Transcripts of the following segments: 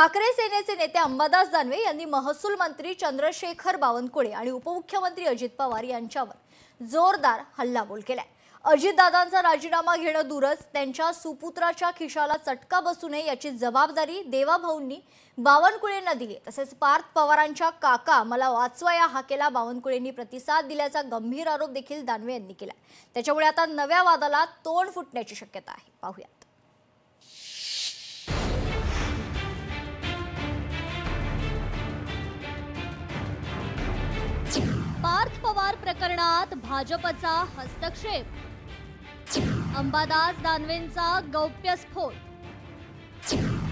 ठाकरे सेनेचे नेते अंबादास दानवे यांनी महसूल मंत्री चंद्रशेखर बावनकुळे आणि उपमुख्यमंत्री अजित पवार यांच्यावर जोरदार हल्लाबोल केलाय। अजितदादांचा राजीनामा घेणं दूरच त्यांच्या सुपुत्राच्या खिशाला चटका बसू नये याची जबाबदारी देवाभाऊंनी बावनकुळेंना दिली। तसेच पार्थ पवारांच्या काका मला वाचवा या हाकेला बावनकुळेंनी प्रतिसाद दिल्याचा गंभीर आरोप देखील दानवे यांनी केला। त्याच्यामुळे आता नव्या वादाला तोंड फुटण्याची शक्यता आहे। पाहूया। पार्थ पवार प्रकरणात भाजपचा हस्तक्षेप, अंबादास दानवेंचा गौप्यस्फोट,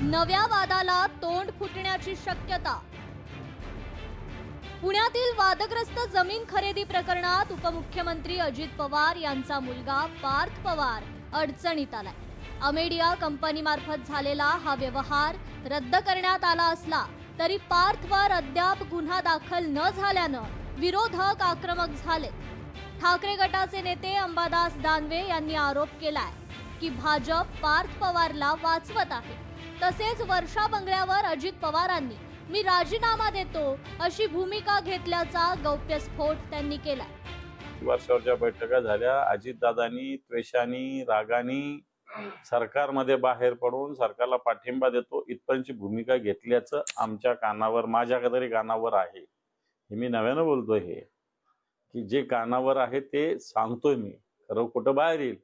नव्या वादाला तोंड फुटण्याची शक्यता। पुण्यातील वादग्रस्त जमीन खरेदी प्रकरणात उपमुख्यमंत्री अजित पवार यांचा मुलगा पार्थ पवार अडचणीत आलाय। अमेडिया कंपनीमार्फत झालेला हा व्यवहार रद्द करण्यात आला असला तरी पार्थवर अद्याप गुन्हा दाखल न झाल्यानं विरोधक आक्रमक झाले। ठाकरे गटाचे नेते अंबादास दानवे यांनी आरोप केलाय की भाजप पार्थ पवारला वाचवत आहे। तसेच वर्षा बंगल्यावर अजित पवारांनी मी राजीनामा देतो अशी भूमिका घेतल्याचा गौप्यस्फोट त्यांनी केलाय। वर्षावरच्या बैठका झाल्या, अजितदादांनी त्वेषाने रागाने सरकारमध्ये बाहेर पडून सरकारला पाठिंबा देतो इतपर्यंतची भूमिका घेतल्याचं आमच्या कानावर, माझ्या तरी कानावर आहे। मी नव्यानं बोलतोय हे की जे कानावर आहे ते सांगतोय मी, खरं कुठं बाहेर येईल।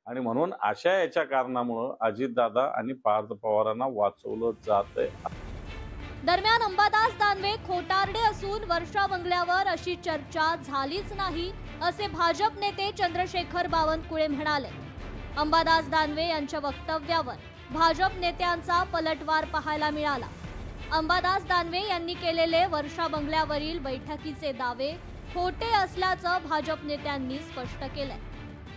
आणि म्हणून अशा याच्या कारणामुळे अजितदादा आणि पार्थ पवारांना वाचवलं जातंय। दरम्यान अंबादास दानवे खोटारडे असून वर्षा बंगल्यावर अशी चर्चा झालीच नाही असे भाजप नेते चंद्रशेखर बावनकुळे म्हणाले। अंबादास दानवे यांच्या वक्तव्यावर भाजप नेत्यांचा पलटवार पाहायला मिळाला। अंबादास दानवे यांनी केलेले वर्षा बंगल्यावरील बैठकीचे दावे खोटे असल्याचं भाजप नेत्यांनी स्पष्ट केलंय।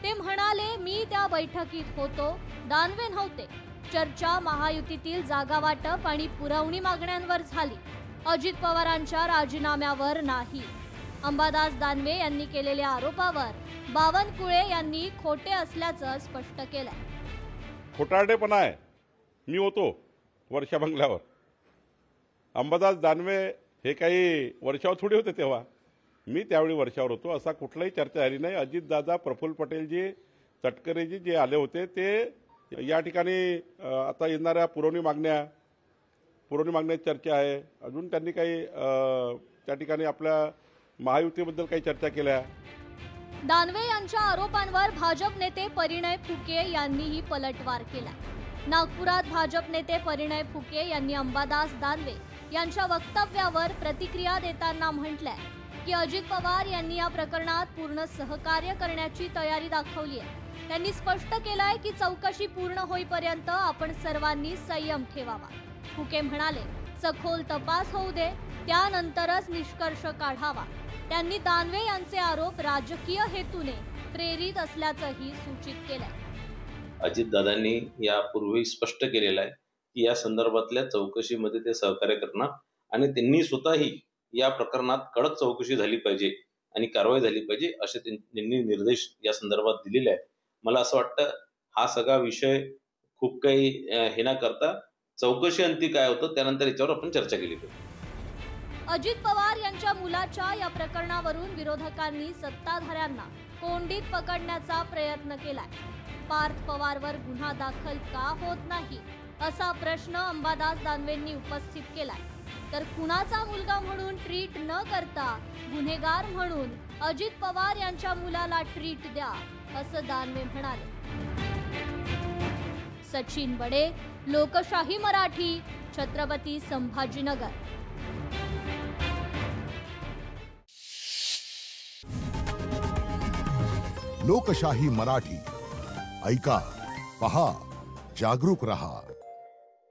ते म्हणाले मी त्या बैठकीत होतो, दानवे नव्हते। चर्चा महायुतीतील जागा वाटप आणि पुरवणी मागण्यांवर झाली, अजित पवारांच्या राजीनाम्यावर नाही। अंबादास दानवे यांनी केलेल्या आरोपावर बावनकुळे यांनी खोटे असल्याचं स्पष्ट केलंय। खोटारडेपणा आहे, मी होतो वर्षा बंगल्यावर। अंबादास दानवे हे काही वर्षावर थोडे होते तेव्हा, मी त्यावेळी वर्षावर होतो। असा कुठलाही चर्चा झाली नाही। अजितदादा, प्रफुल्ल पटेलजी, तटकरेजी जे आले होते ते या ठिकाणी आता येणाऱ्या पुरवणी मागण्याची चर्चा आहे। अजून त्यांनी काही त्या ठिकाणी आपल्या महायुतीबद्दल काही चर्चा केल्या। दानवे यांच्या आरोपांवर भाजप नेते परिणय फुके यांनीही पलटवार केला। नागपुरात भाजप नेते परिणय फुके यांनी अंबादास दानवे यांच्या वक्तव्यावर प्रतिक्रिया देताना म्हटलंय की अजित पवार यांनी या प्रकरणात पूर्ण सहकार्य करण्याची तयारी दाखवली आहे। त्यांनी स्पष्ट केलंय की चौकशी पूर्ण होईपर्यंत आपण सर्वांनी संयम ठेवावा। फुके म्हणाले सखोल तपास होऊ दे, त्यानंतरच निष्कर्ष काढावा। त्यांनी दानवे यांचे आरोप राजकीय हेतूने प्रेरित असल्याचंही सूचित केलंय। अजितदादांनी यापूर्वी स्पष्ट केलेलं आहे की या संदर्भातल्या चौकशीमध्ये ते सहकार्य करणार आणि त्यांनी स्वतःही या प्रकरणात कडक चौकशी झाली पाहिजे आणि कारवाई झाली पाहिजे असे त्यांनी निर्देश या संदर्भात दिलेले आहेत। मला असं वाटतं हा सगळा विषय खूप काही हे न करता चौकशी अंती काय होतं त्यानंतर याच्यावर आपण चर्चा केली पाहिजे। अजित पवार यांच्या मुलाच्या या प्रकरणावरून विरोधकांनी सत्ताधाऱ्यांना कोंडीत पकडण्याचा प्रयत्न केलाय। पार्थ पवारवर गुन्हा दाखल का होत नाही असा प्रश्न अंबादास दानवेंनी उपस्थित केलाय। तर कुणाचा मुलगा म्हणून ट्रीट न करता गुन्हेगार म्हणून अजित पवार यांच्या मुलाला ट्रीट द्या असं दानवे म्हणाले। सचिन बडे, लोकशाही मराठी, छत्रपती संभाजीनगर। लोकशाही मराठी ऐका, पहा, जागरूक रहा।